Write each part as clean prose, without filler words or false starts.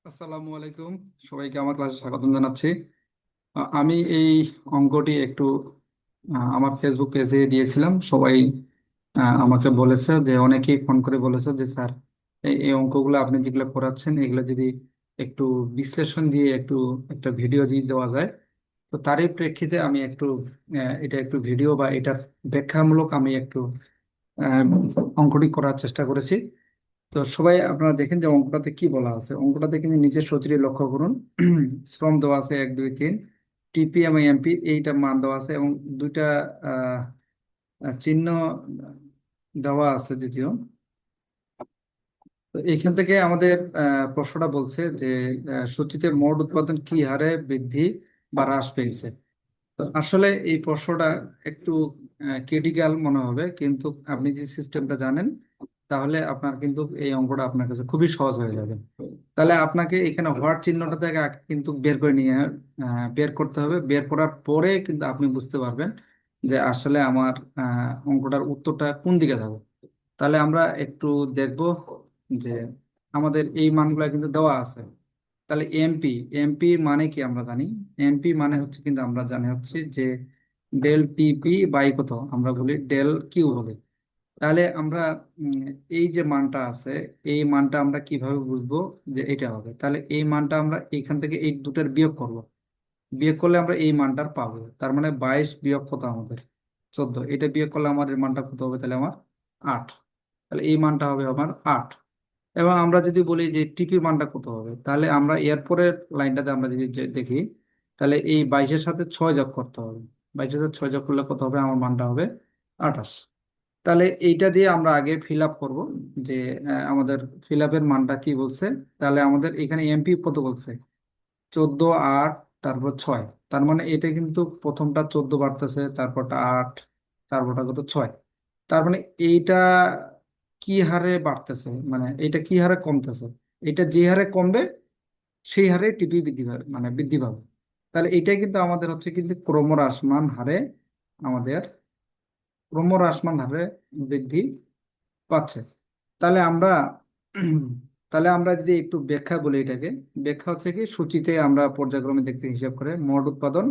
আসসালামু আলাইকুম। সবাইকে আমার ক্লাসে স্বাগতম জানাচ্ছি। আমি এই অঙ্কটি একটু আমার ফেসবুক পেজে দিয়েছিলাম। সবাই আমাকে বলেছে, যে অনেকেই ফোন করে বলেছে যে স্যার, এই অঙ্কগুলো আপনি যেগুলো করাচ্ছেন এগুলো যদি একটু বিশ্লেষণ দিয়ে একটু একটা ভিডিও দিয়ে দেওয়া যায়। তো তারই প্রেক্ষিতে আমি একটু এটা একটু ভিডিও বা এটার ব্যাখ্যামূলক আমি একটু আহ, অঙ্কটি করার চেষ্টা করেছি। তো সবাই আপনারা দেখেন যে অঙ্কটাতে কি বলা আছে। অঙ্কটাতে কিন্তু নিচের সূত্রটি লক্ষ্য করুন। শ্রম দেওয়া আছে 1 2 3, টিপি এবং এমপি এইটা মান দেওয়া আছে, এবং দুইটা আহ, চিহ্ন দেওয়া আছে যদিও। তো এইখান থেকে আমাদের প্রশ্নটা বলছে যে সূচিতে মোট উৎপাদন কি হারে বৃদ্ধি বা হ্রাস পেয়েছে। তো আসলে এই প্রশ্নটা একটু ক্রিটিক্যাল মনে হবে, কিন্তু আপনি যে সিস্টেমটা জানেন তাহলে আপনার কিন্তু এই অঙ্কটা আপনার কাছে খুবই সহজ হয়ে যাবে। তাহলে আপনাকে এখানে হোয়াট চিহ্নটা থেকে আগে কিন্তু বের করে নিয়ে বের করতে হবে। বের করার পরে কিন্তু আপনি বুঝতে পারবেন যে আসলে আমার অঙ্কটার উত্তরটা কোন দিকে যাবে। তাহলে আমরা একটু দেখব যে আমাদের এই মানগুলো কিন্তু দেওয়া আছে। তাহলে এমপি, এমপি মানে কি আমরা জানি। এমপি মানে হচ্ছে কিন্তু আমরা জানি হচ্ছে যে ডেল টিপি বাই কত আমরা বলি ডেল কিউ বলি। তাহলে আমরা উম, এই যে মানটা আছে, এই মানটা আমরা কিভাবে বুঝবো যে এটা হবে। তাহলে এই মানটা আমরা এখান থেকে এই দুটার বিয়োগ করব। বিয়োগ করলে আমরা এই মানটার পাবো। তার মানে 22 বিয়োগ কত আমাদের 14, এটা বিয়োগ করলে আমার এর মানটা কত হবে, তাহলে আমার 8। তাহলে এই মানটা হবে আমার 8। এবং আমরা যদি বলি যে টিপির মানটা কত হবে, তাহলে আমরা এরপরের লাইনটাতে আমরা যদি দেখি, তাহলে এই 22-এর সাথে 6 যোগ করতে হবে। 22-এর সাথে 6 যোগ করলে কত হবে, আমার মানটা হবে 28। তাহলে এইটা দিয়ে আমরা আগে ফিল আপ করবো যে আমাদের ফিল আপের মানটা কি বলছে। তাহলে আমাদের এখানে এমপি কত বলছে, 14 8 তারপর 6। তার মানে এটা কিন্তু প্রথমটা 14 বাড়তেছে, তারপরটা 8, তারপরটা কত 6। তার মানে এইটা কি হারে বাড়তেছে, মানে এটা কি হারে কমতেছে। এটা যে হারে কমবে সেই হারে টিপি বৃদ্ধি পাবে, মানে বৃদ্ধি পাবে। তাহলে এটাই কিন্তু আমাদের হচ্ছে কিন্তু ক্রমহ্রাসমান হারে আমাদের ক্রমহ্রাসমান হারে বৃদ্ধি পাচ্ছে। তাহলে আমরা তাহলে আমরা যদি একটু ব্যাখ্যা বলি এটাকে, ব্যাখ্যা হচ্ছে কি সূচিতে আমরা পর্যায়ক্রমে দেখতে হিসাব করে মোট উৎপাদন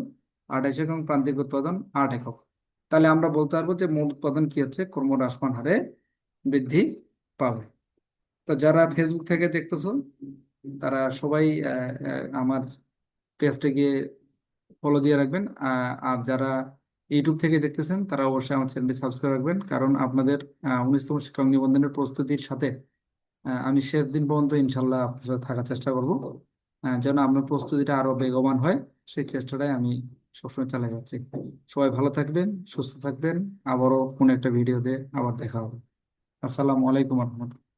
28 একক এবং প্রান্তিক উৎপাদন 8 একক। তাহলে আমরা বলতে পারবো যে মোট উৎপাদন কি হচ্ছে ক্রমহ্রাসমান হারে বৃদ্ধি পাবে। তো যারা ফেসবুক থেকে দেখতেছো তারা সবাই আমার পেজটা গিয়ে ফলো দিয়ে রাখবেন। আর যারা ইউটিউব থেকে দেখতেছেন তারা অবশ্যই আমার চ্যানেলটি সাবস্ক্রাইব রাখবেন, কারণ আপনাদের 19তম শিক্ষক নিবন্ধনের প্রস্তুতির সাথে আমি শেষ দিন পর্যন্ত ইনশাল্লাহ আপনার সাথে থাকার চেষ্টা করব, যেন আপনার প্রস্তুতিটা আরো বেগবান হয়। সেই চেষ্টাটাই আমি সবসময় চালিয়ে যাচ্ছি। সবাই ভালো থাকবেন, সুস্থ থাকবেন। আবারও কোনো একটা ভিডিওতে আবার দেখা হবে। আসসালামু আলাইকুম রহমতুল্লাহ।